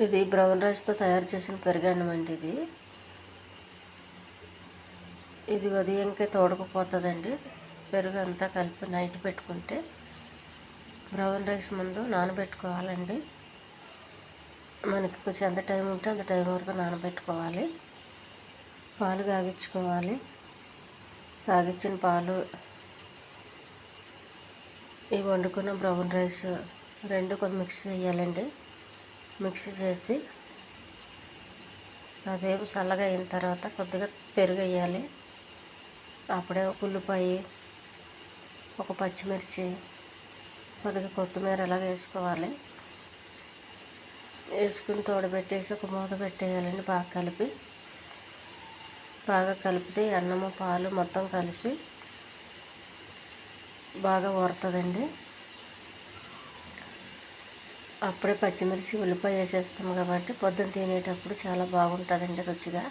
ఇది బ్రౌన్ రైస్తో తయారు చేసిన పెరుగన్నం అండి. ఇది ఉదయంకే తోడుకుపోతుందండి. పెరుగు అంతా కలిపి నైట్ పెట్టుకుంటే బ్రౌన్ రైస్ ముందు నానబెట్టుకోవాలండి. మనకి కొంచెం ఎంత టైం ఉంటే అంత టైం వరకు నానబెట్టుకోవాలి. పాలు కాగించుకోవాలి. కాగించిన పాలు ఈ వండుకున్న బ్రౌన్ రైస్ రెండు కొంచెం మిక్స్ చేయాలండి. మిక్స్ చేసి అదేమో చల్లగా అయిన తర్వాత కొద్దిగా పెరుగు వేయాలి. అప్పుడే ఒక ఉల్లిపాయ, ఒక పచ్చిమిర్చి, కొద్దిగా కొత్తిమీర అలాగ వేసుకోవాలి. వేసుకుని తోడబెట్టేసి ఒక మూత పెట్టేయాలండి. బాగా కలిపితే అన్నము పాలు మొత్తం కలిసి బాగా ఊరుతుందండి. అప్పుడే పచ్చిమిర్చి, ఉల్లిపాయ వేసేస్తాం కాబట్టి పొద్దున్న తినేటప్పుడు చాలా బాగుంటుందండి. రుచిగా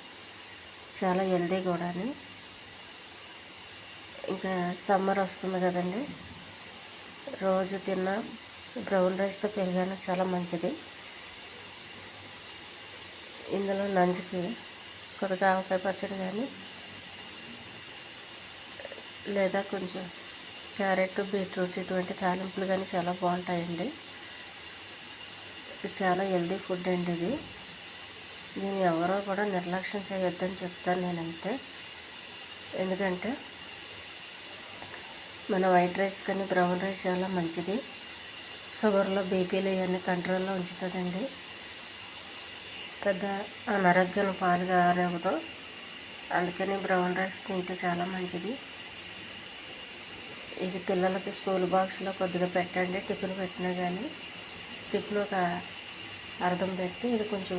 చాలా హెల్దీ కూడా. ఇంకా సమ్మర్ వస్తుంది కదండి, రోజు తిన్న బ్రౌన్ రైస్తో పెరుగన్నం చాలా మంచిది. ఇందులో నంచుకి కొద్దిగా ఆవకాయ పచ్చడి కానీ లేదా కొంచెం క్యారెట్, బీట్రూట్ ఇటువంటి తాలింపులు కానీ చాలా బాగుంటాయండి. ఇది చాలా హెల్దీ ఫుడ్ అండి. దీన్ని ఎవరో కూడా నిర్లక్ష్యం చేయొద్దని చెప్తాను నేనైతే. ఎందుకంటే మన వైట్ రైస్ కానీ బ్రౌన్ రైస్ చాలా మంచిది. షుగర్లో, బీపీలు ఇవన్నీ కంట్రోల్లో ఉంచుతుందండి. పెద్ద అనారోగ్యం పాలు కానివ్వదు. అందుకని బ్రౌన్ రైస్ తింటే చాలా మంచిది. ఇది పిల్లలకి స్కూల్ బాక్స్లో కొద్దిగా పెట్టండి. టిఫిన్ పెట్టినా కానీ టిఫిన్ ఒక అర్థం పెట్టి ఇది కొంచెం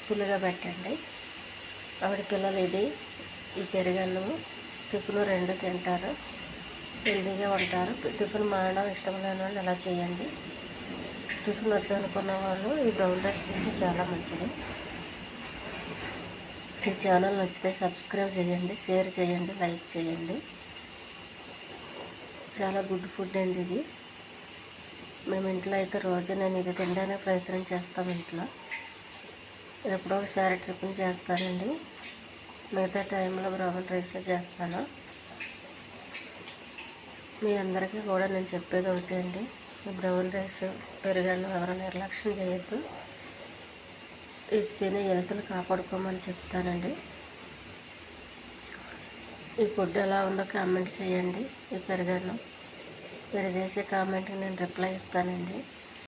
పుల్లుగా పెట్టండి. అప్పుడు పిల్లలు ఈ పెరుగన్నము టిఫిన్ రెండు తింటారు, హెల్దీగా ఉంటారు. టిఫిన్ మానడం ఇష్టం లేని వాళ్ళు అలా చేయండి. టిఫిన్ వద్దు అనుకున్న వాళ్ళు ఈ బ్రౌన్ రైస్ తింటే చాలా మంచిది. ఈ ఛానల్ నచ్చితే సబ్స్క్రైబ్ చేయండి, షేర్ చేయండి, లైక్ చేయండి. చాలా గుడ్ ఫుడ్ అండి ఇది. మేము ఇంట్లో అయితే రోజు నేను ఇది తినడానికి ప్రయత్నం చేస్తాము. ఇంట్లో ఎప్పుడో ఒకసారి టిఫిన్ చేస్తానండి. మిగతా టైంలో బ్రౌన్ రైసే చేస్తాను. మీ అందరికీ కూడా నేను చెప్పేది ఒకటి అండి, ఈ బ్రౌన్ రైస్ పెరుగన్నం ఎవరు నిర్లక్ష్యం చేయొద్దు. ఇది తినే హెల్త్ని కాపాడుకోమని చెప్తానండి. ఈ ఫుడ్ ఎలా ఉందో కామెంట్ చేయండి. ఈ పెరుగన్నం మీరు చేసే కామెంట్కి నేను రిప్లై ఇస్తానండి.